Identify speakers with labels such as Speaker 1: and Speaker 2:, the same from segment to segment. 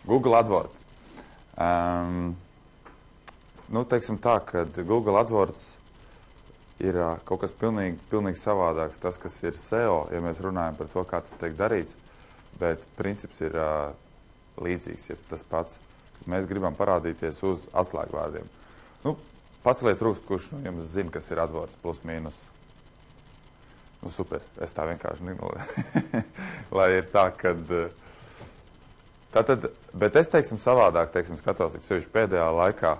Speaker 1: Google AdWords. Nu, teiksim tā, ka Google AdWords ir kaut kas pilnīgi savādāks. Tas, kas ir SEO, ja mēs runājam par to, kā tas tiek darīts, bet princips ir līdzīgs, ja tas pats. Mēs gribam parādīties uz atslēgvārdiem. Nu, paceliet roku, kurš no jums zina, kas ir AdWords plus mīnus. Nu, super, es tā vienkārši nignoru. Lai ir tā, kad... Tātad, bet es, teiksim, savādāk, teiksim, skatos, sevišķi pēdējā laikā,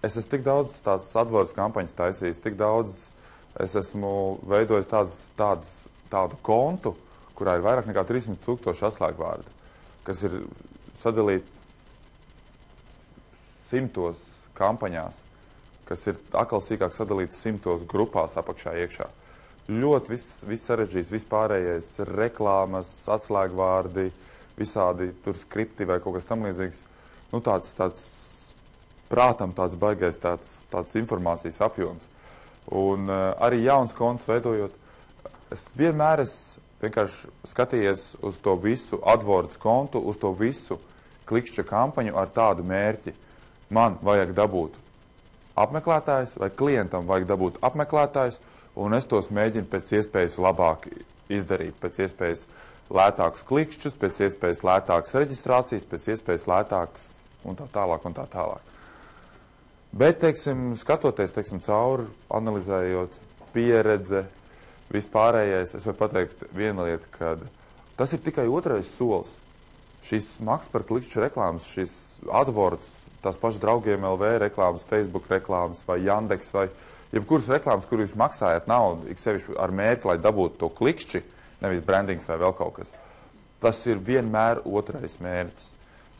Speaker 1: es esmu tik daudz tās AdWords kampaņas taisījis, tik daudz es esmu veidojis tādu kontu, kurā ir vairāk nekā 300,000 atslēgvārdu, kas ir sadalīti 100 kampaņās, kas ir atkal sīkāk sadalīti 100 grupās apakšā iekšā. Ļoti viss sarežģīts, vispārējais, reklāmas, atslēgvārdi, visādi tur skripti vai kaut kas tam līdzīgs. Nu, tāds prātam tāds baigais, tāds informācijas apjoms. Un arī jauns konts veidojot, es vienmēr vienkārši skatījies uz to visu AdWords kontu, uz to visu klikšķa kampaņu ar tādu mērķi. Man vajag dabūt apmeklētājs vai klientam vajag dabūt apmeklētājs, un es tos mēģinu pēc iespējas labāk izdarīt, pēc iespējas lētākus klikšķus, pēc iespējas lētākas reģistrācijas, pēc iespējas lētākas un tā tālāk un tā tālāk. Bet, teiksim, skatoties, teiksim, cauri, analizējot pieredze, vispārējais, es varu pateikt vienu lietu, ka tas ir tikai otrais solis. Šis maks par klikšķu reklāmas, šis AdWords, tās pašas draugiem LV reklāmas, Facebook reklāmas vai Yandex vai jebkuras reklāmas, kur jūs maksājat naudu, ik sevišķi ar mērķi, lai dabūtu to klikšķi, nevis brandings vai vēl kaut kas. Tas ir vienmēr otrais mērķis.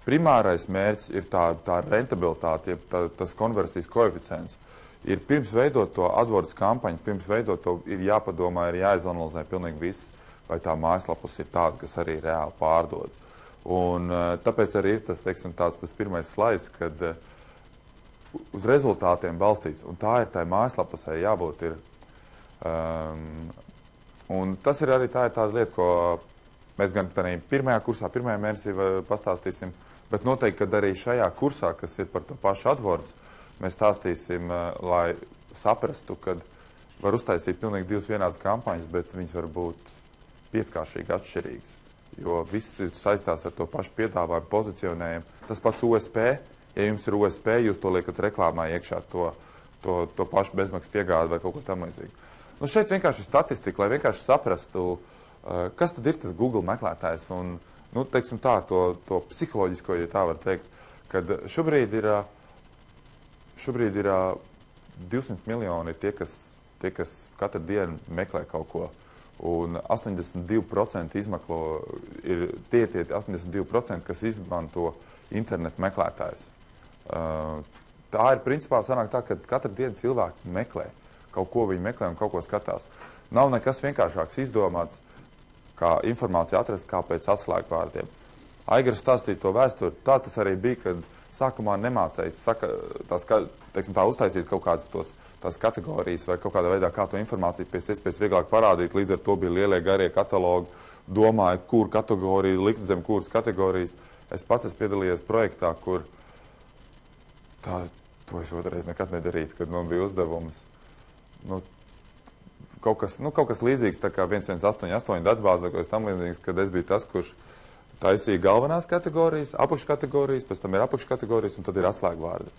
Speaker 1: Primārais mērķis ir tā rentabilitāte, tas konversijas koeficients. Ir pirms veidot to AdWords kampaņu, pirms veidot to ir jāpadomā, ir jāizanalizē pilnīgi viss, vai tā mājaslapus ir tāda, kas arī reāli pārdod. Un tāpēc arī ir tas, teiksim, tas pirmais slaids, kad uz rezultātiem balstīts, un tā ir tā mājaslapusē jābūt ir. Un tas ir arī tāda lieta, ko mēs gan pirmajā kursā, pirmajā mēnesī pastāstīsim, bet noteikti, kad arī šajā kursā, kas ir par to pašu AdWords, mēs stāstīsim, lai saprastu, kad var uztaisīt pilnīgi divas vienādas kampaņas, bet viņas var būt pieckāršīgi atšķirīgas. Jo viss ir saistās ar to pašu piedāvājumu, pozicionējumu. Tas pats OSP, ja jums ir OSP, jūs to liekat reklāmā iekšā, to pašu bezmaksas piegādi vai kaut ko tam līdzīgu. Nu, šeit vienkārši ir statistika, lai vienkārši saprastu, kas tad ir tas Google meklētājs un, nu, teiksim tā, to psiholoģisko, ja tā var teikt, kad šobrīd ir 200 miljoni tie, kas katru dienu meklē kaut ko. Un 82% izmaklo ir tie 82%, kas izmanto internetu meklētājs. Tā ir principā sanāk tā, ka katru dienu cilvēki meklē. Kaut ko viņi meklē un kaut ko skatās. Nav nekas vienkāršāks izdomāts, kā informāciju atrast, kā pēc atslēgvārdiem. Aigars stāstīja to vēsturi, tā tas arī bija, kad sākumā nemācējis, tā uztaisīt kaut kādas tās kategorijas vai kaut kādā veidā, kā to informāciju pēc iespējas vieglāk parādīt, līdz ar to bija lielie garie katalogi, domāju, kur kategoriju likt zem kuras kategorijas. Es pats esmu piedalījies projektā, kur to es otrreiz nekad nedarītu, kad man bija uzdevums. Kaut kas līdzīgs, tā kā 1188 datbāze, vai tam līdzīgs, kad es biju tas, kurš taisīja galvenās kategorijas, apakškategorijas, pēc tam ir apakškategorijas un tad ir atslēgvārdi.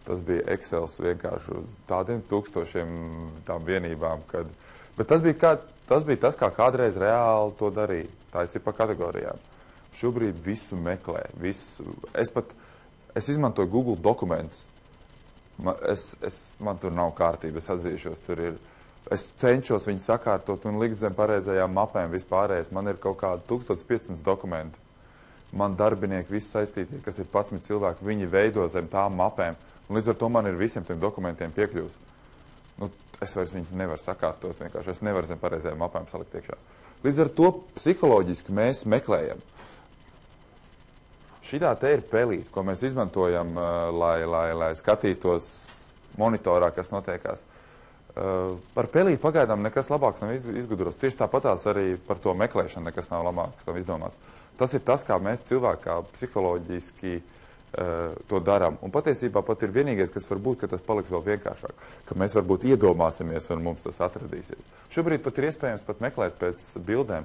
Speaker 1: Tas bija Excels vienkārši uz tādiem tūkstošiem tām vienībām, bet tas bija tas, kā kādreiz reāli to darīja. Tā ir pa kategorijām. Šobrīd visu meklē, es izmantoju Google dokumentus. Man tur nav kārtība, es atzīšos, tur ir. Es cenšos viņu sakārtot un likt zem pareizajām mapēm vispārējais. Man ir kaut kādi 1500 dokumenti. Man darbinieki visi saistītie, kas ir 11 cilvēki, viņi veido zem tām mapēm. Un līdz ar to man ir visiem tiem dokumentiem piekļūs. Es vairs viņus nevaru sakārtot, vienkārši es nevaru zem pareizajām mapēm salikt iekšā. Līdz ar to psiholoģiski mēs meklējam. Šitā te ir pelīte, ko mēs izmantojam, lai skatītos monitorā, kas notiekās. Par pelīti pagaidām nekas labāks nav izgudros. Tieši tāpatās arī par to meklēšanu nekas nav labāks, nav izdomāts. tas ir tas, kā mēs cilvēki kā psiholoģiski to darām. Un patiesībā pat ir vienīgais, kas var būt, ka tas paliks vēl vienkāršāk. Ka mēs varbūt iedomāsimies un mums tas atradīsies. Šobrīd pat ir iespējams pat meklēt pēc bildēm.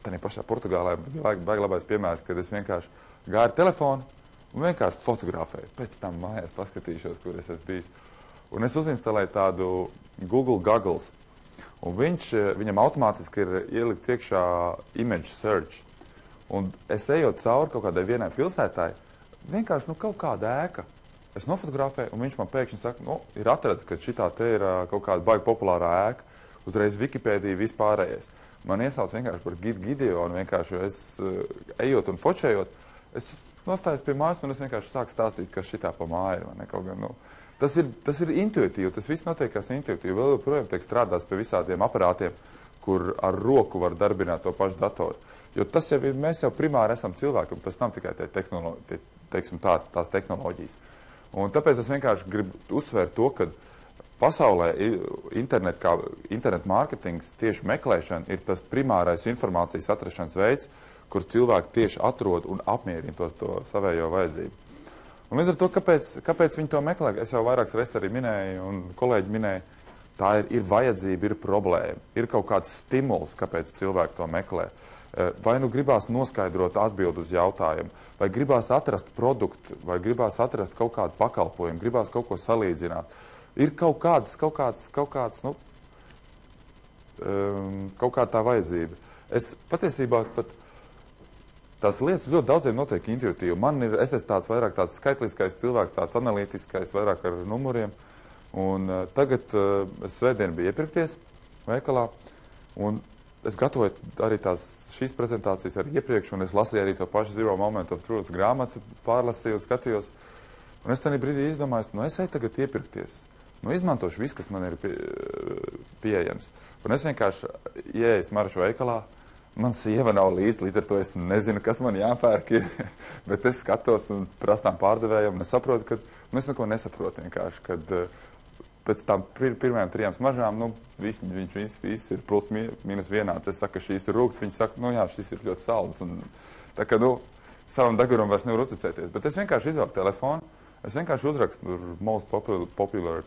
Speaker 1: Tā pašā Portugālē baigi labais piemērs, kad es vienkārši gāju ar telefonu un vienkārši fotografēju. Pēc tam mājās paskatīšos, kur es esmu bijis. Un es uzinstalēju tādu Google Goggles. Un viņam automātiski ir ielikts iekšā image search. Un es ejot cauri kaut kādai vienai pilsētai, vienkārši kaut kāda ēka. Es nofotografēju, un viņš man pēkšņi saka, ir atrads, ka šitā te ir kaut kāda baigi populārā ēka. Uzreiz Wikipēdija vispārējais. Man iesauc vienkārši par Gideonu, vienkārši es ejot un fočējot, es nostājos pie mājas, un es vienkārši sāku stāstīt, kas šitā pa māju. Kaut gan, tas ir intuitīvi, tas viss notiekās intuitīvi. Vēl joprojām tiek strādās pie visādiem aparātiem, kur ar roku var darbināt to pašu datoru. Jo tas jau ir, mēs jau primāri esam cilvēki, un tas nav tikai tās tehnoloģijas. Un tāpēc es vienkārši gribu uzsvērt to, ka pasaulē internet mārketings, tieši meklēšana ir tas primārais informācijas atrašanas veids, kur cilvēki tieši atrod un apmierina to savējo vajadzību. Un līdz ar to, kāpēc viņi to meklē, es jau vairākas reizes arī minēju, un kolēģi minēja, tā ir vajadzība, ir problēma, ir kaut kāds stimuls, kāpēc cilvēki to meklē. Vai nu gribās noskaidrot atbildi uz jautājumu, vai gribās atrast produktu, vai gribās atrast kaut kādu pakalpojumu, gribās kaut ko salīdzināt. Ir kaut kāda tā vajadzība. Es patiesībā pat tās lietas ļoti daudziem notiek intuitīvi. Es esmu vairāk tāds skaitliskais cilvēks, tāds analītiskais, vairāk ar numuriem. Un tagad svētdien bija iepirkties veikalā, un es gatavoju arī šīs prezentācijas arī iepriekš, un es lasīju arī to pašu Zero Moment of Truth grāmatu, pārlasīju un skatījos. Un es tādā brīdī izdomāju, es eju tagad iepirkties. Izmantošu visu, kas man ir pieejams. Un es vienkārši ieeju Smaržu veikalā, man sieva nav līdz ar to es nezinu, kas man jāpērk ir, bet es skatos un prastām pārdevējiem, un es saprotu, ka es neko nesaprotu vienkārši, kad pēc tām pirmajām 3 smaržām, viņš ir plus mīnus vienāds. Es saku, ka šīs ir rūgts, viņi saka, jā, šis ir ļoti salds. Un, tā kā, savam deguram vairs nevar uzticēties. Bet es vienkārši izvelku telefonu, es vienkārši uzrakstu most popular,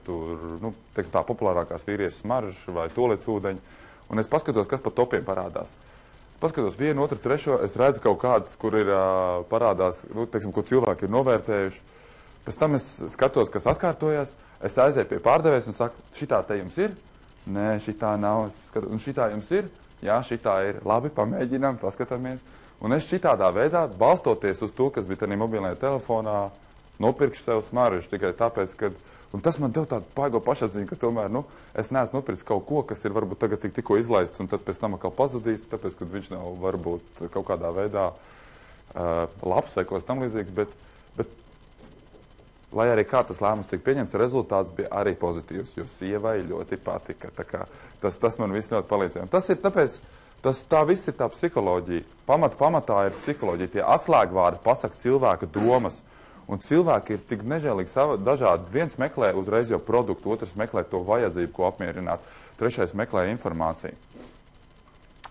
Speaker 1: tā populārākās vīriešu smaržas vai tolets ūdeņi, un es paskatos, kas pa topiem parādās. Paskatos 1, 2, 3, es redzu kaut kādas, kur ir parādās, ko cilvēki ir novērtējuši. Pēc tam es skatos, kas atkārtojās. Es aizēju pie pārdevējas un saku, šitā te jums ir? Nē, šitā nav. Un šitā jums ir? Jā, šitā ir. Labi, pamēģinām, paskatāmies. Un es šitādā veidā, balstoties uz to, kas bija tādā mobilajā telefonā, nopirkšu sev smaržu tikai tāpēc, ka... Un tas man deva tādu paigo pašapziņu, ka tomēr, es neesmu nopircis kaut ko, kas ir varbūt tagad tikko izlaists, un tad pēc tam atkal pazudīts, tāpēc, ka viņš nav varbūt kaut kādā veidā labs vai kaut kas tam līdzīgs, bet lai arī kā tas lēmums tika pieņemts, rezultāts bija arī pozitīvs, jo sievai ļoti patika. Tas man viss ļoti palīdzēja. Tas ir tāpēc, tā viss ir tā psiholoģija. Pamatā ir psiholoģija. Tie atslēgvārdi pasaka cilvēka domas. Un cilvēki ir tik nežēlīgi dažādi. Viens meklē uzreiz jau produktu, otrs meklē to vajadzību, ko apmierināt. Trešais meklē informāciju.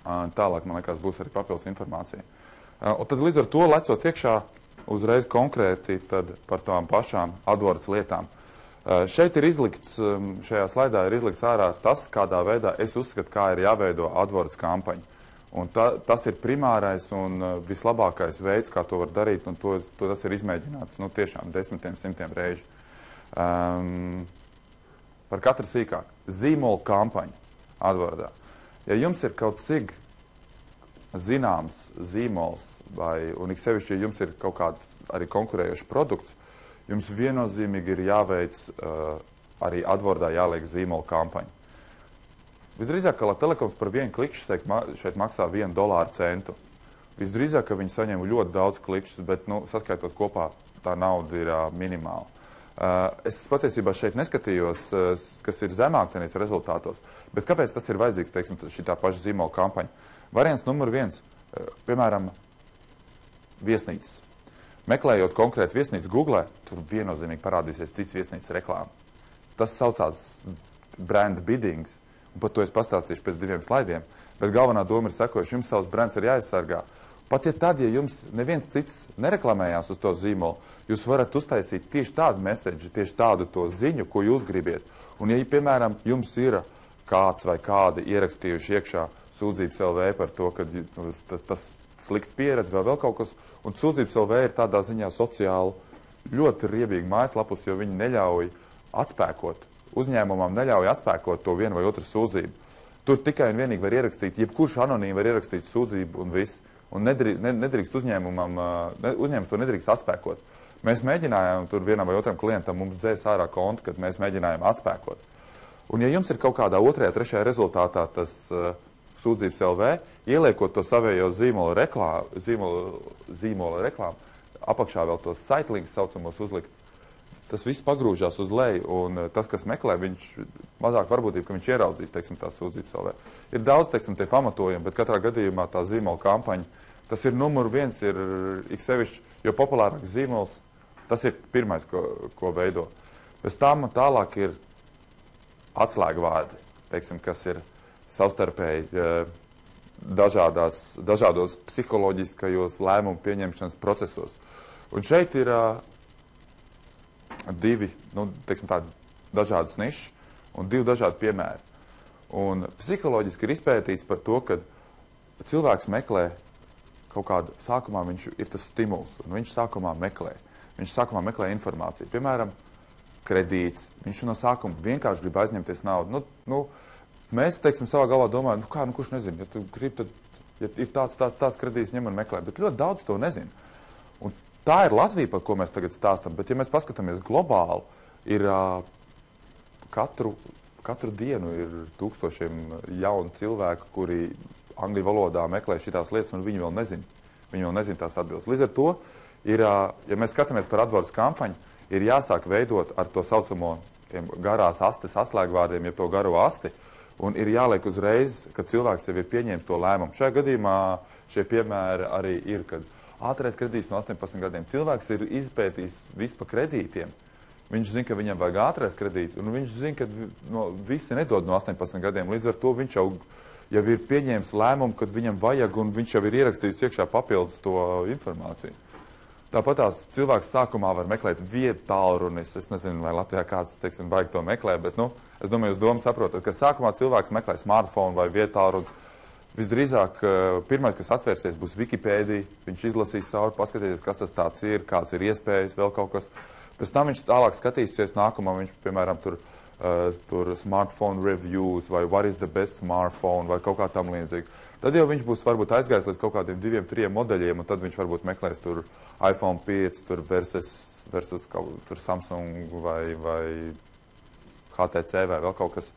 Speaker 1: Tālāk, man liekas, būs arī papildus informācija. Un tad līdz ar to lecot iekšā, uzreiz konkrēti par tām pašām AdWords lietām. Šeit ir izlikts, šajā slaidā ir izlikts ārā tas, kādā veidā es uzskatu, kā ir jāveido AdWords kampaņa. Un tas ir primārais un vislabākais veids, kā to var darīt, un tas ir izmēģināts tiešām 10, 100 reižu. Par katru sīkāk. Zīmola kampaņa AdWordā. Ja jums ir kaut cik zināms zīmols, un ik sevišķi, ja jums ir kaut kāds arī konkurējošs produkts, jums viennozīmīgi ir jāveic arī AdWordā jāliek zīmola kampaņa. Visdrīzāk, ka Telekoms par 1 klikšķi šeit maksā $1 Visdrīzāk, ka viņi saņem ļoti daudz klikšķus, bet, saskaitot kopā, tā nauda ir minimāla. Es patiesībā šeit neskatījos, kas ir zemāk tenīs rezultātos, bet kāpēc tas ir vajadzīgs, teiksim, šitā paša zīmola kampaņa? Variants numur 1, piemēram, viesnīcas. Meklējot konkrētu viesnīcu Google, tur viennozīmīgi parādīsies cits viesnīcas reklāma. Tas saucās brand biddings, un par to es pastāstīšu pēc 2 slaidiem, bet galvenā doma ir sekojuši, jums savs brands ir jāaizsargā, Pat ja tad, ja jums neviens cits nereklamējās uz to zīmolu, jūs varat uztaisīt tieši tādu message, tieši tādu to ziņu, ko jūs gribiet. Un ja, piemēram, jums ir kāds vai kādi ierakstījuši iekšā sūdzības LV par to, ka tas slikti pieredze vai vēl kaut kas, un sūdzības LV ir tādā ziņā sociāli ļoti riebīgi mājaslapus, jo viņi neļauj atspēkot. Uzņēmumam neļauj atspēkot to vienu vai otru sūdzību. Tur tikai un vienīgi var ierakstīt, jebkurš anonīmi var ierakstīt sūdzību un viss. Un nedrīkst uzņēmums to nedrīkst atspēkot. Mēs mēģinājām tur vienam vai otram klientam mums dzēs ārā kontu, kad mēs mēģinājām atspēkot. Un ja jums ir kaut kādā otrajā, trešajā rezultātā tas sūdzības LV, ieliekot to savējo zīmola reklāmu, apakšā vēl tos saitlīgus saucamos uzlikt, tas viss pagrūžās uz leju, un tas, kas meklē, viņš mazāk varbūtība, ka viņš ieraudzīs, teiksim, tās sūdzības LV. Ir daudz, teiksim, tie pamatojumi, bet katrā gadījumā tā zīmola kampaņa, tas ir numur viens, ir iksevišķi, jo populārāks zīmols, tas ir pirmais, ko veido. Pēc tam tālāk ir atslēgvārdi, teiksim, kas ir savstarpēji dažādos psiholoģiskajos lēmumu pieņemšanas procesos. Un šeit ir divi, teiksim tādi, dažādas nišas un divi dažādi piemēri. Un psiholoģiski ir izpētīts par to, ka cilvēks meklē kaut kādu, sākumā viņš ir tas stimuls, un viņš sākumā meklē informāciju. Piemēram, kredīts, viņš no sākuma vienkārši grib aizņemties naudu. Mēs, teiksim, savā galvā domājam, kurš nezina, ja tu gribi, tad, ja ir tāds kredīts, ņem un meklē, bet ļoti daudz to nezina. Un tā ir Latvija, par ko mēs tagad stāstam, bet ja mēs paskatāmies globāli, ir katru dienu ir tūkstošiem jaunu cilvēku, kuri angļu valodā meklē šitās lietas, un viņi vēl nezina tās atbildes. Līdz ar to, ja mēs skatāmies par AdWords kampaņu, ir jāsāk veidot ar to saucamo garās astes atslēgvārdiem, ja to garo asti, un ir jāliek uzreiz, kad cilvēks jau ir pieņēmis to lēmumu. Šajā gadījumā šie piemēri arī ir, kad ātrais kredīts no 18 gadiem. Cilvēks ir izpētījis visu pa kredītiem. Viņš zina, ka viņam vajag ātrais kredīts, un viņš zina, ka visi nedod no 18 gadiem. Līdz ar to viņš jau ir pieņēmis lēmumu, kad viņam vajag, un viņš jau ir ierakstījis iekšā papildus to informāciju. Tāpat tās cilvēks sākumā var meklēt vietu tālrunis. Es nezinu, vai Latvijā kāds, teiksim, vajag to meklēt, bet, es domāju, jūs domu saprotat, ka sākumā cilvēks meklē smartphone vai vietu tālrunis. Visdrīzāk, pirmais, kas atvērsies, būs Wikipēdija. Viņš izlasīs cauri, paskatīsies, kas tas tāds ir, kāds ir iespējas, vēl kaut kas. Pēc tam viņš tālāk skatīsies nākamā, viņš, piemēram, tur smartphone reviews vai what is the best smartphone vai kaut kā tam līdzīgi. Tad jau viņš būs varbūt aizgājis līdz kaut kādiem 2-3 modeļiem, un tad viņš varbūt meklēs tur iPhone 5 tur versus tur Samsung vai HTC vai vēl kaut kas.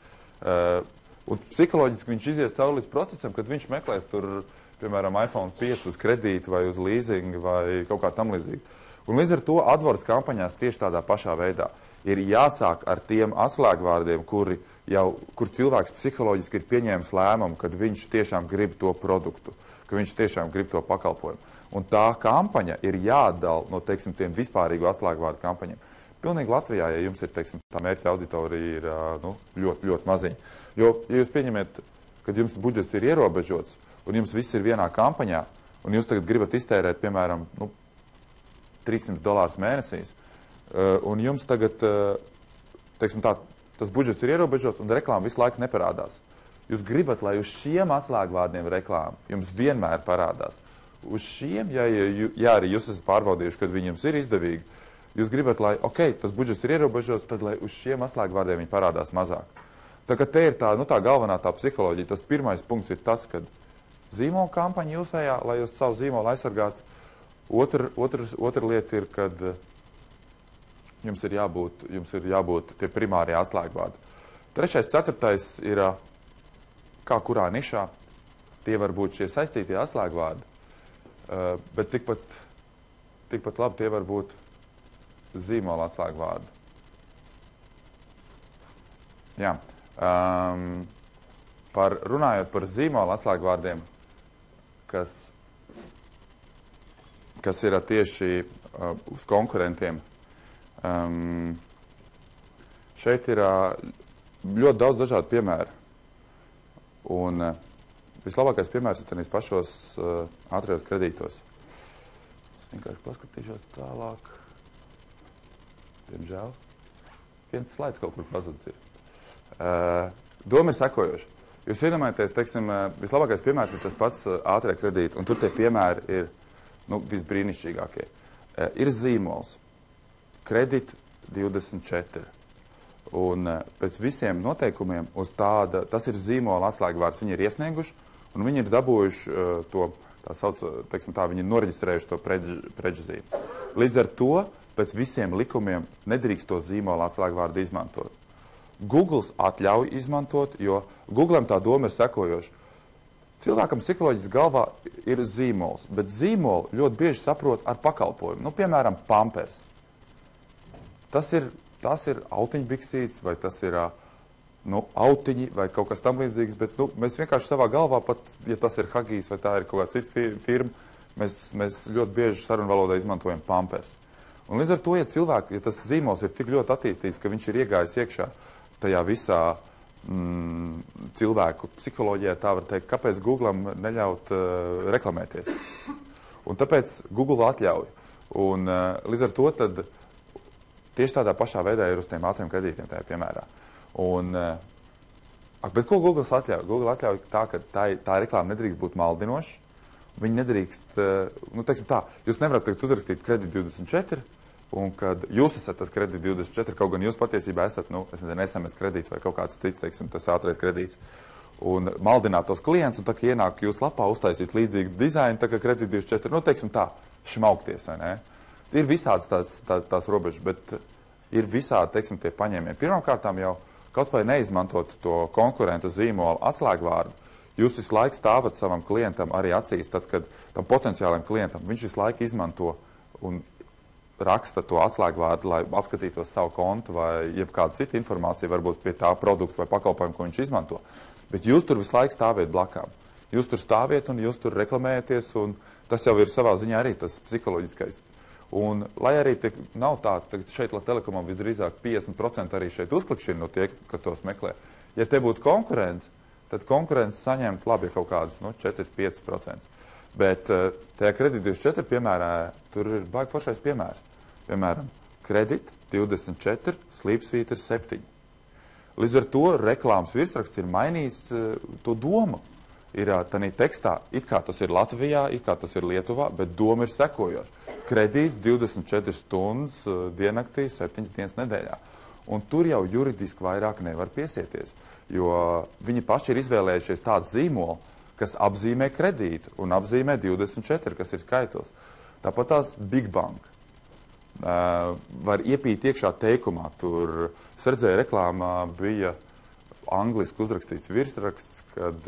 Speaker 1: Un psiholoģiski viņš izies cauri līdz procesam, kad viņš meklēs tur, piemēram, iPhone 5 uz kredītu vai uz leasing vai kaut kā tam līdzīgi. Un līdz ar to AdWords kampaņās tieši tādā pašā veidā ir jāsāk ar tiem atslēgvārdiem, kur cilvēks psiholoģiski ir pieņēmis lēmumu, kad viņš tiešām grib to produktu, ka viņš tiešām grib to pakalpojumu. Un tā kampaņa ir jāatdala no, teiksim, tiem vispārīgu atslēgvārdu kampaņiem. Pilnīgi Latvijā, ja jums ir, teiksim, tā mērķa auditorija ir ļoti, ļoti maziņa. Jo, ja jūs pieņemiet, kad jums budžets ir ierobežots, un jums viss ir vienā kampaņā, un jūs tagad gribat iztērēt, piemēram, $300 mēnesīs, un jums tagad, teiksim tā, tas budžets ir ierobežots, un reklāma visu laiku neparādās. Jūs gribat, lai uz šiem atslēgvārdiem reklāma jums vienmēr parādās. Uz šiem, ja arī jūs esat pārbaudījuši, kad viņi jums ir izdevīgi, jūs gribat, lai, tas budžets ir ierobežots, tad, lai uz šiem atslēgvārdiem viņi parādās mazāk. Tā kā te ir tā galvenā tā psiholoģija. Tas pirmais punkts ir tas, kad zīmola kampaņa jūsējā, lai jūs savu zīmolu aizsargātu. Otra lieta ir, kad jums ir jābūt tie primārie atslēgvārdi. Trešais, ceturtais ir, kā kurā nišā, tie var būt šie saistītie atslēgvārdi, bet tikpat labi tie var būt zīmola atslēgvārdi. Jā. Runājot par zīmola atslēgvārdiem, kas ir tieši uz konkurentiem, šeit ir ļoti daudz dažādu piemēru. Un vislabākais piemērs ir tenīs pašos ātrajos kredītos. Es vienkārši paskatīšos tālāk. Diemžēl. Viens slaids kaut kur pazudis ir. Doma ir sekojoša. Jūs iedomājaties, teiksim, vislabākais piemērs ir tas pats ātrie kredīti, un tur tie piemēri ir visbrīnišķīgākie. Ir zīmols. Kredit 24. Un pēc visiem noteikumiem uz tāda, tas ir zīmola atslēgvārds, viņi ir iesnieguši, un viņi ir dabūjuši to, tā sauc, teiksim tā, viņi ir noreģistrējuši to prečzīmu. Līdz ar to, pēc visiem likumiem nedrīkst to zīmola atslēgvārdu izmantot. Googles atļauj izmantot, jo Googlam tā doma ir sekojoša. Cilvēkam psiholoģiski galvā ir zīmols, bet zīmolu ļoti bieži saprot ar pakalpojumu. Nu, piemēram, Pampers. Tas ir autiņbiksītes, vai tas ir autiņi, vai kaut kas tam līdzīgs, bet mēs vienkārši savā galvā, pat, ja tas ir Huggies, vai tā ir kaut kāda cita firma, mēs ļoti bieži sarunvalodā izmantojam Pampers. Un līdz ar to, ja tas zīmols ir tik ļoti attīstīts, ka viņš ir iegājis iekšā tajā visā cilvēku psiholoģijā, tā var teikt, kāpēc Googlam neļaut reklamēties. Un tāpēc Google atļauj. Un līdz ar to tad tieši tādā pašā veidā ir uz tiem ātriem kredītiem tajā piemērā. Un, bet ko Google atļauj? Google atļauj tā, ka tā reklāma nedrīkst būt maldinoša. Viņi nedrīkst, teiksim tā, jūs nevarat tagad uzrakstīt kredit 24, un kad jūs esat tas kredit 24, kaut gan jūs patiesībā esat, SMS kredīts vai kaut kāds cits, teiksim, tas ātrais kredīts. Un maldināt tos klientus, un tā, ka ienāk jūs lapā uztaisīt līdzīgu dizainu, tā kā kredit 24, teiksim tā, šmaukties, vai ne? Ir visādas tās robežas, bet ir visādi, teiksim, tie paņēmieni. Pirmkārtām jau kaut vai neizmantot to konkurenta zīmola atslēgvārdu, jūs visu laiku stāvat savam klientam arī acīs, tad, kad tam potenciālajam klientam viņš visu laiku izmanto un raksta to atslēgvārdu, lai apskatītos savu kontu vai jebkādu citu informāciju, varbūt pie tā produkta vai pakalpojumu, ko viņš izmanto. Bet jūs tur visu laiku stāviet blakām. Jūs tur stāviet un jūs tur reklamējaties, un tas jau ir savā ziņā arī tas psiholoģiskais. Un, lai arī nav tā, šeit Telekomam visdrīzāk 50% arī šeit uzklikšķina no tie, kas tos meklē. Ja te būtu konkurence, tad konkurence saņemt labi kaut kādus 4-5%. Bet tajā kredit 24 piemērā tur ir baigi foršais piemērs. Piemēram, kredit 24, slīpsvītra 7. Līdz ar to reklāmas virsraksts ir mainījis to domu. Ir tādā tekstā, it kā tas ir Latvijā, it kā tas ir Lietuvā, bet doma ir sekojoša. Kredīts 24 stundas diennaktī, 7 dienas nedēļā. Un tur jau juridiski vairāk nevar piesieties, jo viņi paši ir izvēlējušies tādu zīmolu, kas apzīmē kredītu un apzīmē 24, kas ir skaitlis. Tāpat tās Big Bank var iepīt iekšā teikumā. Tur, es redzēju, reklāmā bija angliski uzrakstīts virsraksts, kad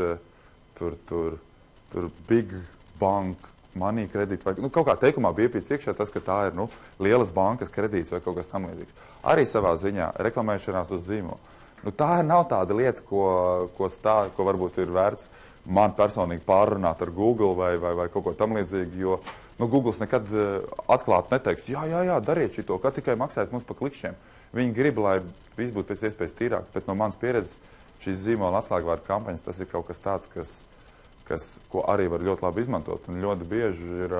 Speaker 1: tur Big Bank money kredīt, vai kaut kā teikumā bija iepīts iekšā tas, ka tā ir lielas bankas kredīts vai kaut kas tam līdzīgs. Arī savā ziņā reklamēšanās uz zīmolu. Tā nav tāda lieta, ko varbūt ir vērts man personīgi pārrunāt ar Google vai kaut ko tam līdzīgi, jo Googles nekad atklāti neteiks, jā, dariet šito, kā tikai maksājiet mums pa klikšķiem. Viņi grib, lai viss būtu pēc iespējas tīrāk, bet no manas pieredzes šīs zīmola atslēgvārdu kampaņas, tas ir kaut kas tāds, ko arī var ļoti labi izmantot. Un ļoti bieži ir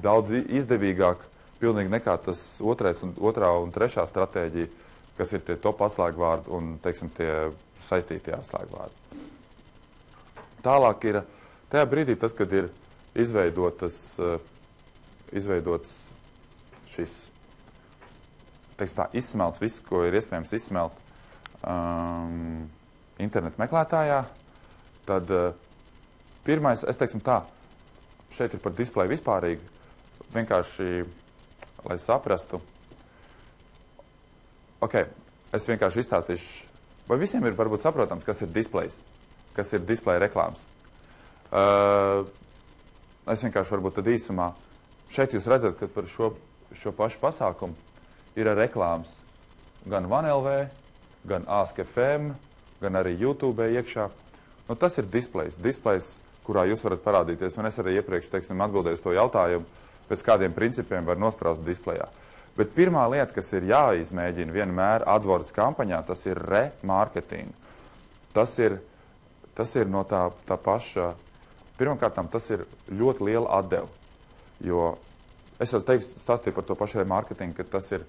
Speaker 1: daudz izdevīgāk pilnīgi nekā tas otrā un trešā stratēģija, kas ir tie top atslēgvārdi un, teiksim, tie saistītie atslēgvārdi. Tālāk ir tajā brīdī, tas, kad ir izveidots šis, teiksim tā, izsmelts viss, ko ir iespējams izsmelt internetu meklētājā, tad pirmais, es teiksim tā, šeit ir par displeju vispārīgi, vienkārši, lai saprastu, es vienkārši izstāstīšu, vai visiem ir varbūt saprotams, kas ir displejs, kas ir displeja reklāmas. Es vienkārši varbūt tad īsumā, šeit jūs redzat, ka par šo pašu pasākumu ir reklāmas gan OneLV, gan Ask FM, gan arī YouTube iekšā. Tas ir displejs, kurā jūs varat parādīties, un es arī iepriekš, teiksim, atbildēju uz to jautājumu, pēc kādiem principiem var nospraust displejā. Bet pirmā lieta, kas ir jāizmēģina vienmēr AdWords kampaņā, tas ir remarketing. Tas ir tas ir no tā paša. Pirmkārt, tas ir ļoti liela atdeva, jo es jau stāstīju par to pašu remarketingu, ka tas ir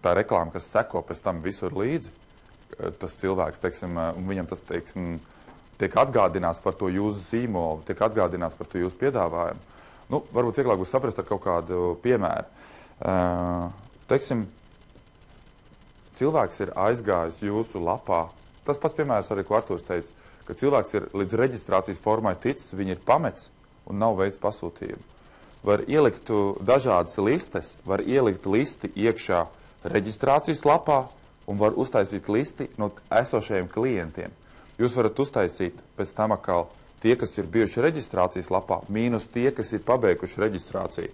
Speaker 1: tā reklāma, kas seko pēc tam visur līdzi. Tas cilvēks, teiksim, un viņam tas, teiksim, tiek atgādināts par to jūsu zīmolu, tiek atgādināts par to jūsu piedāvājumu. Nu, varbūt vieglāk būs saprast ar kaut kādu piemēru. Teiksim, cilvēks ir aizgājis jūsu lapā. Tas pats piemērs arī, ko Artūrs teica, ka cilvēks ir līdz reģistrācijas formai ticis, viņi ir pamets un nav veids pasūtījumu. Var ielikt dažādas listes, var ielikt listi iekšā reģistrācijas lapā un var uztaisīt listi no esošajiem klientiem. Jūs varat uztaisīt pēc tam atkal tie, kas ir bijuši reģistrācijas lapā, mīnus tie, kas ir pabeiguši reģistrāciju.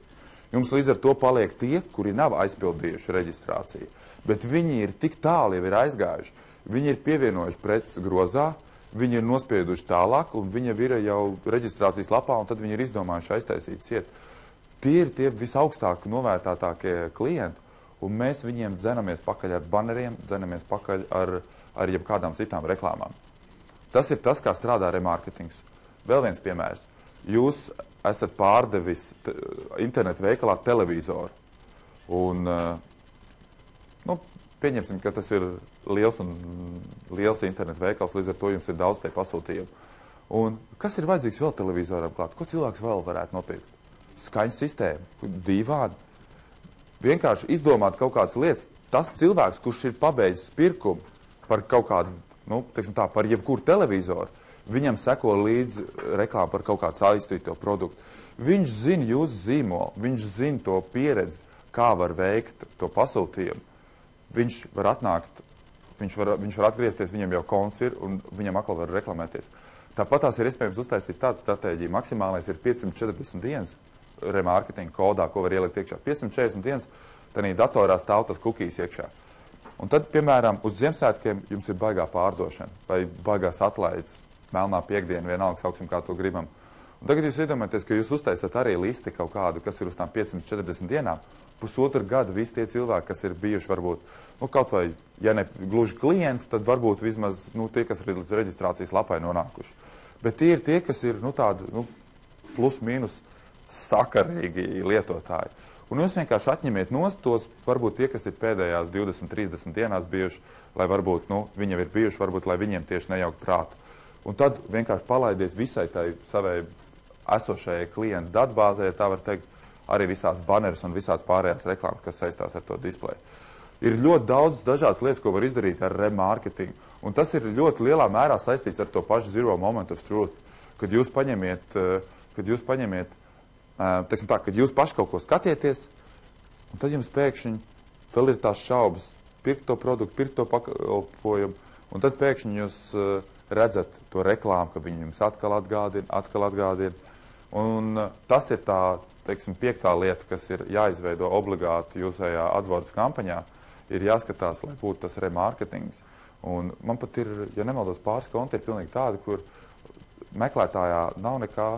Speaker 1: Jums līdz ar to paliek tie, kuri nav aizpildījuši reģistrāciju, bet viņi ir tik tālu jau ir aizgājuši. Viņi ir pievienojuši preces grozā, viņi ir nospieduši tālāk, un viņi ir jau reģistrācijas lapā, un tad viņi ir izdomājuši aiztaisīt ciet. Tie ir tie visaugstāk novērtātākie klienti, un mēs viņiem dzenamies pakaļ ar baneriem, dzenamies pakaļ ar jebkādām citām reklāmām. Tas ir tas, kā strādā remarketings. Vēl viens piemērs. Jūs esat pārdevis internetu veikalā televizoru, un pieņemsim, ka tas ir liels internetu veikals, līdz ar to jums ir daudz te pasūtījumu. Un kas ir vajadzīgs vēl televizoram klāt? Ko cilvēks vēl varētu nopirkt? Skaņas sistēma, divādi. Vienkārši izdomāt kaut kādas lietas. Tas cilvēks, kurš ir pabeidzis pirkumu par kaut kādu, teiksim tā, par jebkuru televizoru, viņam seko līdzi reklāma par kaut kādu saistīto produktu. Viņš zina jūsu zīmolu, viņš zina to pieredzi, kā var veikt to pasūtījumu. Viņš var atnākt, viņš var atgriezties, viņam jau konts ir, un viņam atkal var reklamēties. Tāpat tās ir iespējams uztaisīt tādu stratēģiju. Maksimālais ir 540 dienas remarketinga kodā, ko var ielikt iekšā. 540 dienas, tad datorā stāv tas kukijs iekšā. Un tad, piemēram, uz Ziemassvētkiem jums ir baigā pārdošana vai baigās atlaides, melnā piekdiena, vienalga sauksim, kā to gribam. Un tagad jūs iedomājaties, ka jūs uztaisat arī listi kaut kādu, kas ir uz tām 540 dienām. Pusotru gadu visi tie cilvēki, kas ir bijuši varbūt, kaut vai, ja ne gluži klienti, tad varbūt vismaz tie, kas ir līdz reģistrācijas lapai nonākuši. Bet tie ir tie, kas ir tādi plus mīnus sakarīgi lietotāji. Un jūs vienkārši atņemiet nost tos, varbūt tie, kas ir pēdējās 20, 30 dienās bijuši, lai varbūt, viņi jau ir bijuši, varbūt, lai viņiem tieši nejaukt prātu. Un tad vienkārši palaidiet visai tai savai esošajai klientu datbāzē, tā var teikt, arī visāds baneris un visāds pārējās reklāmas, kas saistās ar to displeju. Ir ļoti daudz dažādas lietas, ko var izdarīt ar remarketingu. Un tas ir ļoti lielā mērā saistīts ar to pašu zero moment of truth, kad jūs paņemiet, teiksim tā, kad jūs paši kaut ko skatieties, un tad jums pēkšņi vēl ir tās šaubas, pirkt to produktu, pirkt to pakalpojumu, un tad pēkšņi jūs redzat to reklāmu, ka viņi jums atkal atgādina. Un tas ir tā, teiksim, piektā lieta, kas ir jāizveido obligāti jūsējā AdWords kampaņā, ir jāskatās, lai būtu tas remarketings. Un man pat ir, ja nemaldos, pāris konti ir pilnīgi tādi, kur meklētājā nav nekā,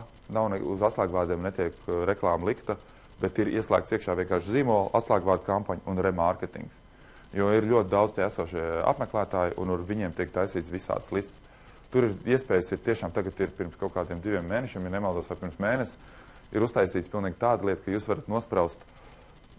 Speaker 1: uz atslēgvārdiem netiek reklāma likta, bet ir ieslēgts iekšā vienkārši zīmola, atslēgvārdu kampaņa un remarketings. Jo ir ļoti daudz tie esošie apmeklētāji, un ar viņiem tiek taisīts visāds lists. Tur ir iespējas, tiešām tagad ir pirms kaut kādiem 2 mēnešiem, ja nemaldos, vai pirms mēnesi, ir uztaisīts pilnīgi tāda lieta, ka jūs varat nospraust,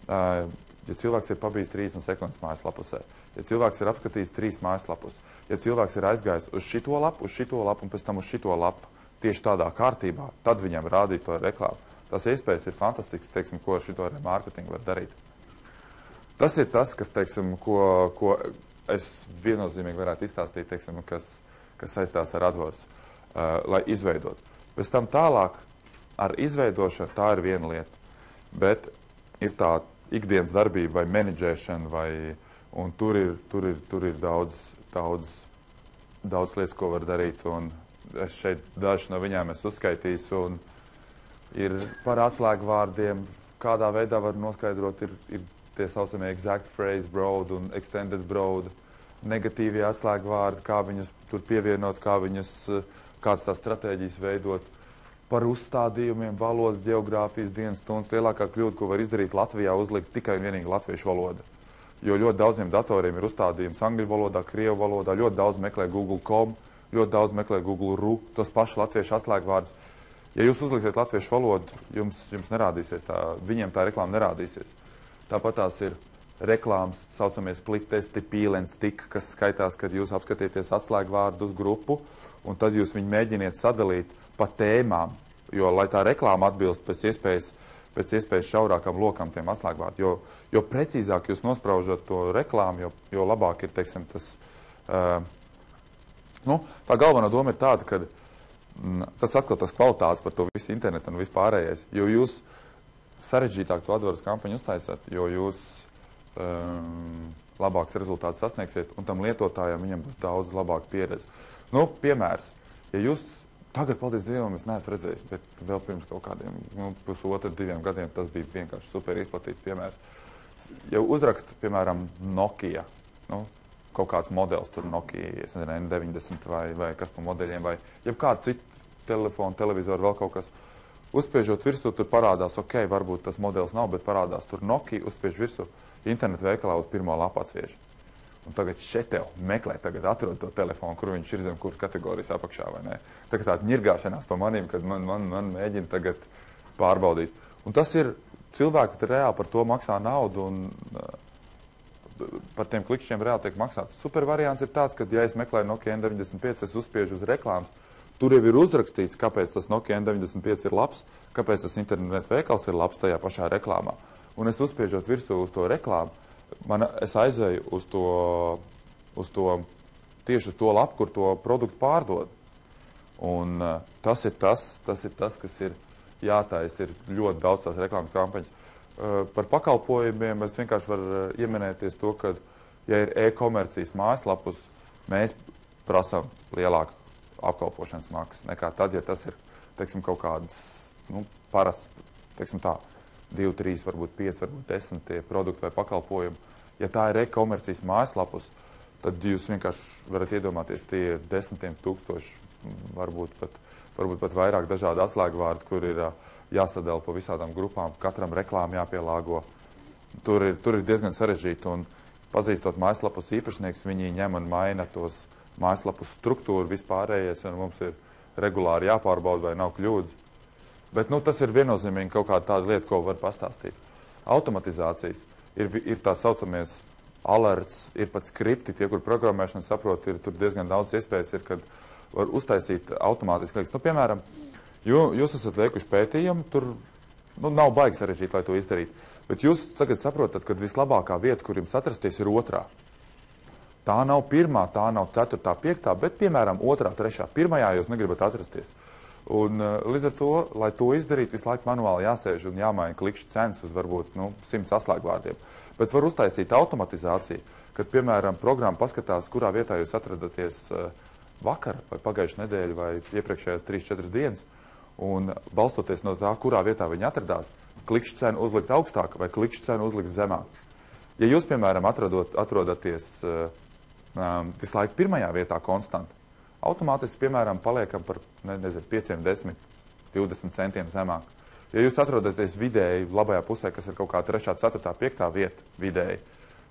Speaker 1: ja cilvēks ir pabijis 30 sekundes mājaslapusē, ja cilvēks ir apskatījis 3 mājaslapus, ja cilvēks ir aizgājis uz šito lapu un pēc tam uz šito lapu, tieši tādā kārtībā, tad viņam rādīt to reklāmu. Tas iespējas ir fantastisks, teiksim, ko ar šito remarketingu var darīt. Tas ir tas, kas, teiksim, ko es viennozīmīgi varētu izstāstīt, teiksim, kas saistās ar AdWords, lai izveidot. Pēc tam tālāk ar izveidošanu tā ir viena lieta, bet ir tā ikdienas darbība vai menedžēšana, un tur ir daudz lietas, ko var darīt, un es šeit dažas no viņām esmu uzskaitījis, un ir par atslēgvārdiem, kādā veidā var noskaidrot, ir tie saucamie exact phrase broad un extended broad, negatīvie atslēgvārdi, kā viņus tur pievienot, kādas tās stratēģijas veidot, par uzstādījumiem, valodas, geogrāfijas, dienas stundas. Lielākā kļūda, ko var izdarīt Latvijā, uzlikt tikai un vienīgi latviešu valoda. Jo ļoti daudziem datoriem ir uzstādījums angļu valodā, krievu valodā, ļoti daudz meklē Google.com, ļoti daudz meklē Google.ru, tos pašus latviešu atslēgvārdus. Ja jūs uzliksiet latviešu valodu, jums nerādīsies viņiem tā reklāma nerādīsies. Tāpat tās ir reklāmas, saucamies split testi, peel and stick, kas skaitās, kad jūs apskatieties atslēgvārdu uz grupu, un tad jūs viņu mēģiniet sadalīt pa tēmām, jo, lai tā reklāma atbilst pēc iespējas šaurākam lokam tiem atslēgvārdu, jo precīzāk jūs nospraužat to reklāmu, jo labāk ir, teiksim, tas, tā galvenā doma ir tāda, ka tas atkal tas kvalitātes par to visu internetu un vispārējais, jo jūs sarežģītāk to AdWords kampaņu uztaisat, jo jūs labāks rezultāts sasniegsiet, un tam lietotājiem viņam būs daudz labāka pieredze. Piemērs, ja jūs tagad, paldies Dievam, es neesmu redzējis, bet vēl pirms kaut kādiem 1,5–2 gadiem tas bija vienkārši super izplatīts piemērs. Ja uzraksta, piemēram, Nokia, kaut kāds modelis, tur Nokia, es nezinu, N90 vai kas pa modeļiem, vai jebkādu citu telefonu, televizoru, vēl kaut kas. Uzspiežot virsū, tur parādās, ok, varbūt tas modelis nav, bet parādās tur Nokia, uzspiež virsū, internetu veikalā uz pirmo lapu atsviež. Un tagad šeit tev meklē, tagad atrod to telefonu, kur viņš ir zem kuras kategorijas apakšā, vai ne? Tā kā tāda ņirgāšanās pa manīm, kad man mēģina tagad pārbaudīt. Un tas ir cilvēki, kad reāli par to maksā naudu, un par tiem klikšķiem reāli tiek maksāts. Super variants ir tāds, ka, ja es meklēju Nokia N95, es uzspiežu uz reklāmas, tur jau ir uzrakstīts, kāpēc tas Nokia N95 ir labs, kāpēc tas internetu veikals ir labs tajā pašā reklāmā. Un es uzspiežot virsū uz to reklāmu, es aizēju tieši uz to lapu, kur to produktu pārdod. Un tas ir tas, kas ir jātaisa, ir ļoti daudz tās reklāmas kampaņas. Par pakalpojumiem es vienkārši varu ieminēties to, ka, ja ir e-komercijas mājaslapus, mēs prasām lielāku apkalpošanas maksu nekā tad, ja tas ir, teiksim, kaut kādas, parasts, teiksim tā, 2, 3, varbūt 5, varbūt 10 tie produkti vai pakalpojumi. Ja tā ir e-komercijas mājaslapus, tad jūs vienkārši varat iedomāties, tie ir 10 000, varbūt pat vairāk dažādi atslēgvārdi, kur ir jāsadala pa visādām grupām, katram reklāmu jāpielāgo. Tur ir diezgan sarežģīti, un pazīstot mājaslapus īpašnieks, viņi ņem un maina tos mājaslapus struktūru vispārējais, un mums ir regulāri jāpārbauda, vai nav kļūdas. Bet tas ir viennozīmīgi kaut kāda tāda lieta, ko var pastāstīt. Automatizācijas ir tā saucamies alerts, ir pat skripti, tie, kur programmēšana saprot, ir tur diezgan daudz iespējas, kad var uztaisīt automātiski liekas. Piemēram, jūs esat veikuši pētījumu, tur nav baigi sarežģīt, lai to izdarītu. Bet jūs tagad saprotat, ka vislabākā vieta, kur jums atrasties, ir otrā. Tā nav pirmā, tā nav 4., 5., bet, piemēram, 2., 3., 1. jūs negribat atrasties. Un līdz ar to, lai to izdarītu, visu laiku manuāli jāsēž un jāmaina klikšķi cenas uz varbūt 100 atslēgvārdiem. Bet var uztaisīt automatizāciju, kad, piemēram, programma paskatās, kurā vietā jūs atradaties vakar vai pagājušajā nedēļu vai iepriekšējās 3–4 dienas, un balstoties no tā, kurā vietā viņi atradās, klikšķi cenu uzlikt augstāk vai klikšķi cenu uzlikt zemāk. Ja jūs, piemēram, atrodaties visu laiku 1. vietā konstanti, automātiski, piemēram, paliekam par 5, 10, 20 centiem zemāk. Ja jūs atrodaties vidēji labajā pusē, kas ir kaut kā 3., 4., 5. vieta vidēji,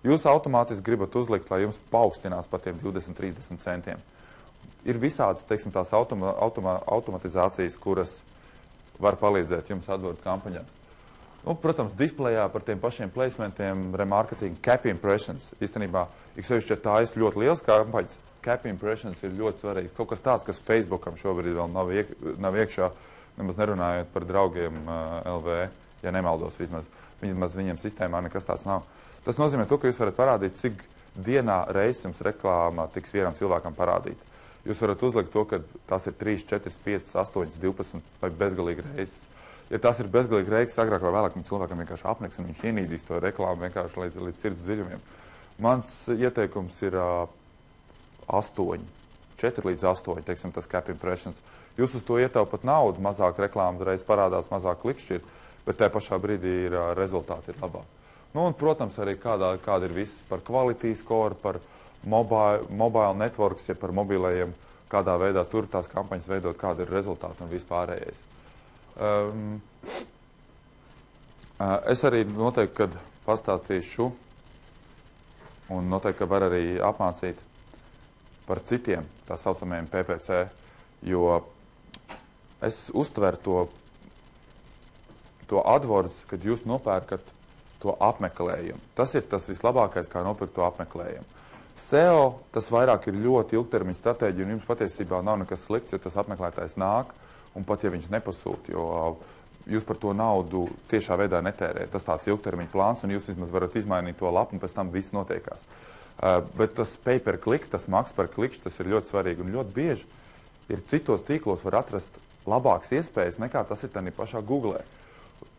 Speaker 1: jūs automātiski gribat uzlikt, lai jums paaugstinās par tiem 20, 30 centiem. Ir visādas, teiksim, tās automatizācijas, kuras var palīdzēt jums AdWords kampaņās. Protams, displejā par tiem pašiem placementiem, remarketing, cap impressions. Īstenībā, sevišķi, ja tā ir ļoti liels kampaņas, cap impressions ir ļoti svarīgi. Kaut kas tāds, kas Facebookam šobrīd vēl nav iekšā, nemaz nerunājot par draugiem LV, ja nemaldos vismaz. Viņiem sistēmā nekas tāds nav. Tas nozīmē to, ka jūs varat parādīt, cik dienā reizes jums reklāma tiks vienam cilvēkam parādīt. Jūs varat uzlikt to, ka tas ir 3, 4, 5, 8, 12 vai bezgalīgi reizes. Ja tas ir bezgalīgi reizes, agrāk vai vēlāk cilvēkam vienkārši apniks un viņš ienīdīs to reklāmu vienkārši līdz sirds dziļumiem. Mans ieteikums ir 8, 4 līdz 8, teiksim, tas cap impressions. Jūs uz to ietaupat naudu, mazāk reklāmas reiz parādās, mazāk klikšķiet, bet tajā pašā brīdī ir rezultāti ir labāk. Un, protams, arī kāda ir viss par quality score, par mobile networks, ja par mobilējiem, kādā veidā tur tās kampaņas veidot, kāda ir rezultāti un vispārējais. Es arī noteikti, kad pastāstīšu, un noteikti, ka var arī apmācīt par citiem, tā saucamajiem PPC, jo es uztveru to AdWords, kad jūs nopērkat to apmeklējumu. Tas ir tas vislabākais, kā nopirkt to apmeklējumu. SEO, tas vairāk ir ļoti ilgtermiņa stratēģija, un jums patiesībā nav nekas slikts, ja tas apmeklētājs nāk, un pat ja viņš nepasūta, jo jūs par to naudu tiešā veidā netērējat. Tas tāds ilgtermiņa plāns, un jūs vismaz varat izmainīt to lapu, un pēc tam viss notiekās. Bet tas pay per click, tas maks par klikšķi, tas ir ļoti svarīgi, un ļoti bieži ir citos tīklos var atrast labākas iespējas, nekā tas ir tādā pašā Googlē.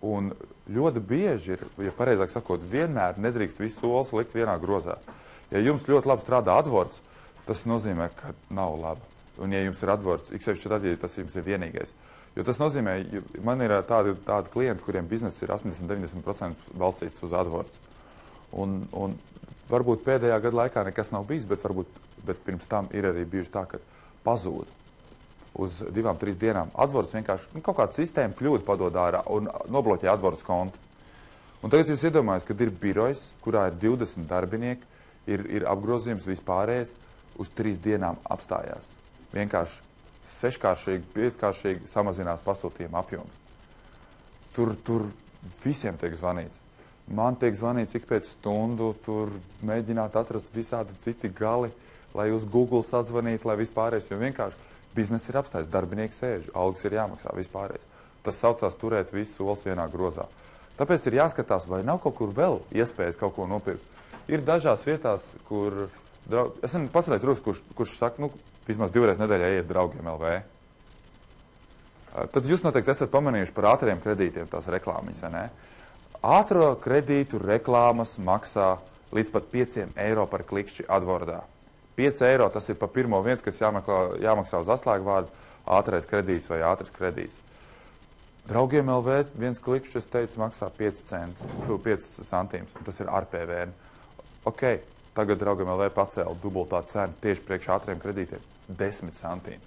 Speaker 1: Un ļoti bieži ir, ja pareizāk sakot, vienmēr nedrīkst visu solis likt vienā grozā. Ja jums ļoti labi strādā AdWords, tas nozīmē, ka nav labi. Un ja jums ir AdWords, iksevišķi tad, ja tas jums ir vienīgais. Jo tas nozīmē, man ir tādi klienti, kuriem bizness ir 80-90% balstīts uz AdWords. Un varbūt pēdējā gada laikā nekas nav bijis, bet pirms tam ir arī bijuši tā, ka pazūd uz 2-3 dienām. AdWords vienkārši kaut kāda sistēma kļūda padod ārā un nobloķē AdWords kontu. Un tagad jūs iedomājat, kad ir birojs, kurā ir 20 darbinieki, ir apgrozījums vispārējais, uz 3 dienām apstājās. Vienkārši 6-kāršīgi, 5-kāršīgi samazinās pasūtījuma apjoms. Tur visiem tiek zvanīts. Man tiek zvanīts ik pēc stundu, tur mēģināt atrast visādi citi gali, lai uz Google sazvanītu, lai vispārējais, jo vienkārši bizness ir apstājis, darbinieki sēž, algas ir jāmaksā vispārējais. Tas saucās turēt visu solis vienā grozā. Tāpēc ir jāskatās, vai nav kaut kur vēl iespējas kaut ko nopirkt. Ir dažās vietās, kur, es esmu pasaulēt Rūs, kurš saka, vismaz 2 reizes nedēļā iet draugiem LV. Tad jūs noteikti esat pamanījuši par ātriem kredītiem tās reklāmiņas, vai ne? Ātro kredītu reklāmas maksā līdz pat 5 eiro par klikšķi AdWordā. 5 eiro tas ir pa pirmo vietu, kas jāmaksā uz atslēgvārdu ātrais kredīts vai ātrs kredīts. Draugiem LV viens klikšķis, es teicu, maksā 5 centīmus, un tas ir ar PVN. Ok, tagad draugiem LV pacēla dubultā cenu tieši priekš ātriem kredītiem - 10 centīmi.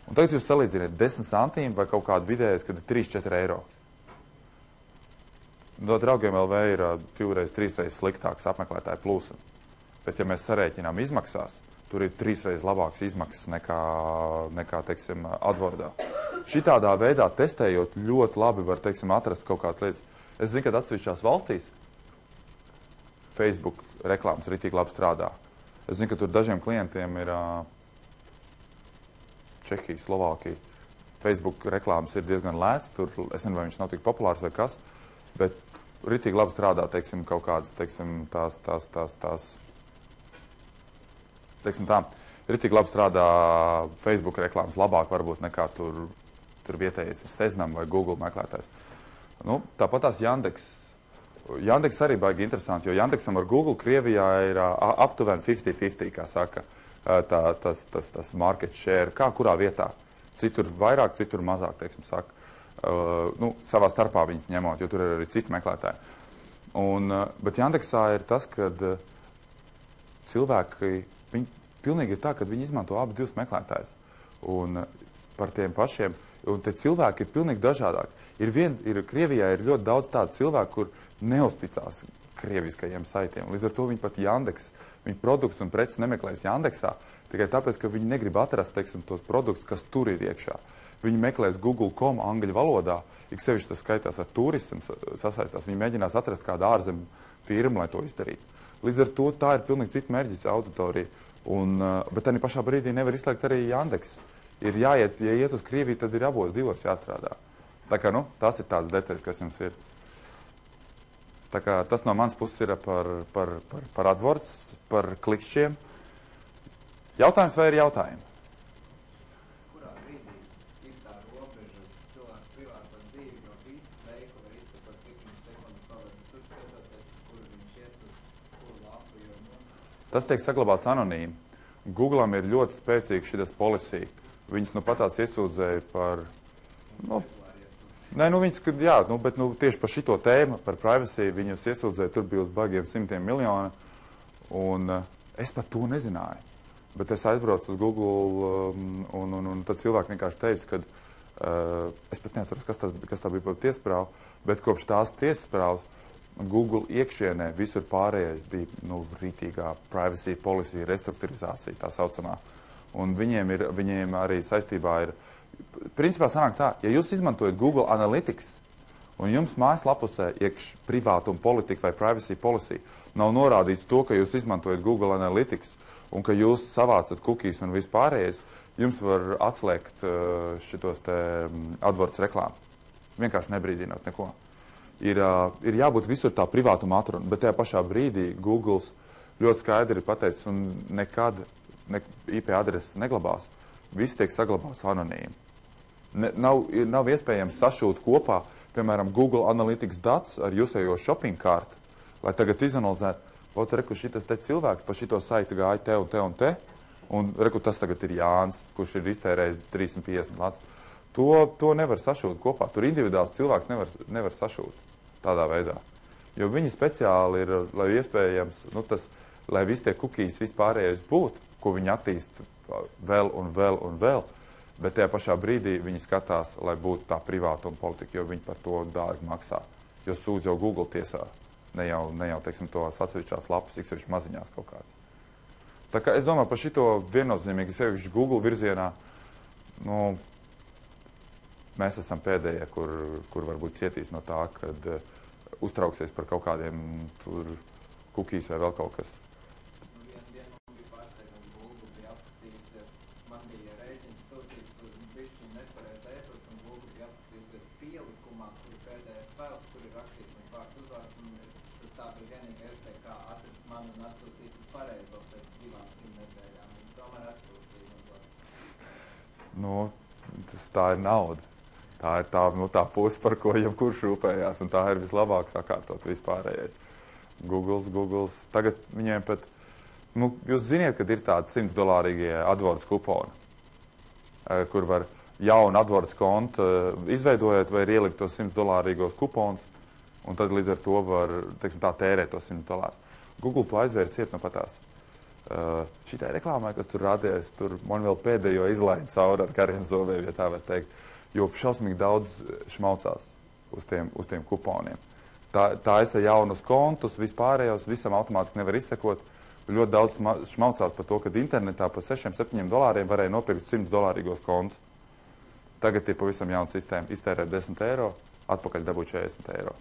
Speaker 1: Un tagad jūs salīdziniet 10 centīmi vai kaut kādu vidējais, kad ir 3-4 eiro. No draugiem LV ir 2-3 reizes sliktāks apmeklētāju plūsma. Bet, ja mēs sarēķinām izmaksās, tur ir 3 reizes labāks izmaksas nekā teiksim, AdWordā. Šitādā veidā testējot ļoti labi var, teiksim, atrast kaut kādas lietas. Es zinu, ka atsevišķās valstīs Facebook reklāmas ritīgi labi strādā. Es zinu, ka tur dažiem klientiem ir Čehija, Slovākija. Facebook reklāmas ir diezgan lēts, tur es nezinu, vai viņš nav tik populārs vai kas, bet ritīgi labi strādā, teiksim, kaut kādas, teiksim, teiksim tā, ritīgi labi strādā Facebook reklāmas labāk varbūt nekā tur vietējais ir Seznam vai Google meklētājs. Nu, tāpat tās Jandeks. Jandeks arī baigi interesanti, jo Jandeksam ar Google Krievijā ir aptuveni 50-50, kā saka, tas market share, kā kurā vietā. Citur vairāk, citur mazāk, teiksim, saka. Savā starpā viņas ņemot, jo tur ir arī citi meklētāji. Bet Jandeksā ir tas, ka cilvēki, viņi pilnīgi ir tā, ka viņi izmanto abus divus meklētājus. Un par tiem pašiem, un te cilvēki ir pilnīgi dažādāki. Krievijā ir ļoti daudz tādu cilvēku, kur neuzticās krieviskajiem saitiem. Līdz ar to viņi pat Jandeks, viņi produktus un preces nemeklēs Jandeksā, tikai tāpēc, ka viņi negrib atrast, teiksim, tos produktus, kas tur ir iekšā. Viņi meklēs Google.com angļu valodā, ik sevišķi tas skaitās ar turismu sasaistās. Viņi mēģinās atrast kādu ārzemju firmu, lai to izdarītu. Līdz ar to tā ir pilnīgi cita mērķis auditorija. Bet tādā pašā brīdī nevar izslēgt arī Jandeks. Ir jāiet, ja iet uz Krieviju, tad ir abos divos jāstrādā. Tā kā, tās ir tādas detaļas, kas jums ir. Tā kā tas no manas puses ir par AdWords, par klikšķiem. Jautājums vai ir jautājumi?
Speaker 2: Kurā brīdī ir tā robeža uz cilvēku privāto dzīvi, no visu veiku var izsakot, cik viņš sekundes pavada. Tur skatoties, uz kuru viņš iet, uz kuru lapu, jo
Speaker 1: Tas tiek saglabāts anonīmi. Googlam ir ļoti spēcīga šitas policija. Viņas patās iesūdzēja par... bet tieši par šito tēmu, par privacy, viņus iesūdzēja, tur bija uz baigiem 100 miljoni, un es pat to nezināju. Bet es aizbraucu uz Google, un tad cilvēki vienkārši teica, ka es pat neatceros, kas tā bija par tiesasprāvu, bet kopš tās tiesasprāvas Google iekšienē visur pārējais bija rītīgā privacy policy restruktūrizācija, tā saucamā. Un viņiem arī saistībā ir, principā sanāk tā, ja jūs izmantojat Google Analytics un jums mājaslapusē iekš privātuma politika vai privacy policy, nav norādīts to, ka jūs izmantojat Google Analytics un ka jūs savācat cookies un vispārējais, jums var atslēgt šitos te AdWords reklāmu. Vienkārši nebrīdinot neko. Ir jābūt visur tā privātuma atruna, bet tajā pašā brīdī Googles ļoti skaidri ir pateicis un nekad IP adreses neglabās. Viss tiek saglabāts anonīmi. Nav iespējams sašūt kopā, piemēram, Google Analytics dats ar jūsējo shopping kārtu, lai tagad izanalizētu, reku, šitas te cilvēks pa šito saiti gāja te un te un te, un reku, tas tagad ir Jānis, kurš ir iztērējis 350 lats. To nevar sašūt kopā. Tur individuāls cilvēks nevar sašūt tādā veidā. Jo viņi speciāli ir, lai iespējams, lai visi tie cookies vispārējais būtu, ko viņi attīst vēl un vēl un vēl, bet tajā pašā brīdī viņi skatās, lai būtu tā privātuma politika, jo viņi par to dārgi maksā. Jo sūdz jau Google tiesā, ne jau teiksim, tos atsevišķās lapas, iksevišķi maziņās kaut kāds. Tā kā es domāju par šito viennozīmīgi sevišķi Google virzienā, mēs esam pēdējie, kur varbūt cietīs no tā, kad uztrauksies par kaut kādiem tur cookies vai vēl kaut kas.
Speaker 2: Vienu man bija pārsteigums, Google bija apskatījusies, man bija rēķins sūtīts uz bišķiņu nepareiz ēpast, un Google bija apskatījusies pielikumā, kur ir PDF fails, kur ir rakstīts mans vārds uzvārds, un tā bija vienīga iespēja, kā atrast mani un atsūtīt uz pareizo pēc 2-3 nedēļām, un tomēr atsūtīja.
Speaker 1: Tā ir nauda. Tā ir tā puse, par ko jebkurš rūpējās, un tā ir vislabāk sakārtot vispārējais. Googles, tagad viņiem pat, jūs ziniet, kad ir tādi $100 AdWords kuponi, kur var jaunu AdWords kontu izveidojot vai ielikt tos $100 kuponus, un tad līdz ar to var, teiksim, tā tērēt tos $100. Google to aizvēra ciet no patās. Šitai reklāmai, kas tur radies, tur man vēl pēdējo izlaida cauri ar kariem zobiem, ja tā var teikt. Jo šausmīgi daudz šmaucās uz tiem kuponiem. Tā esa jaunus kontus, vispārējos, visam automātiski nevar izsekot. Ļoti daudz šmaucās par to, ka internetā par $6-7 varēja nopirkt $100 kontus. Tagad ir pavisam jauna sistēma. Iztērēt €10, atpakaļ dabūt €40.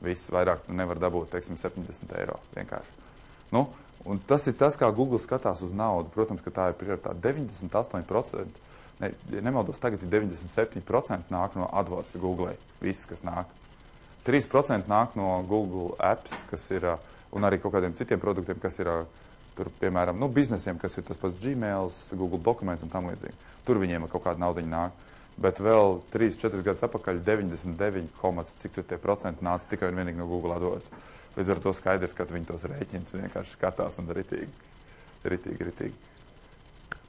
Speaker 1: Viss vairāk nevar dabūt, teiksim, €70 vienkārši. Un tas ir tas, kā Google skatās uz naudu. Protams, ka tā ir prioritāte. 98%. Nemaldos, tagad ir 97% nāk no AdWords Google, viss, kas nāk. 3% nāk no Google Apps, kas ir, un arī kaut kādiem citiem produktiem, kas ir, tur, piemēram, biznesiem, kas ir tas pats Gmails, Google Documents un tam līdzīgi. Tur viņiem kaut kāda naudiņa nāk. Bet vēl 3-4 gadus atpakaļ 99, cik tur tie procenti nāca tikai un vienīgi no Google AdWords. Līdz ar to skaidrs, ka viņi tos rēķinus vienkārši skatās un ritīgi.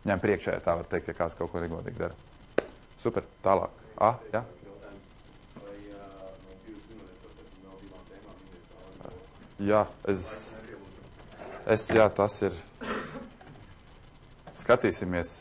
Speaker 1: Ņem priekšā, ja tā var teikt, ja kāds kaut ko negodīgi dara. Super, tālāk. Jā? Jā, jā, tas ir. Skatīsimies.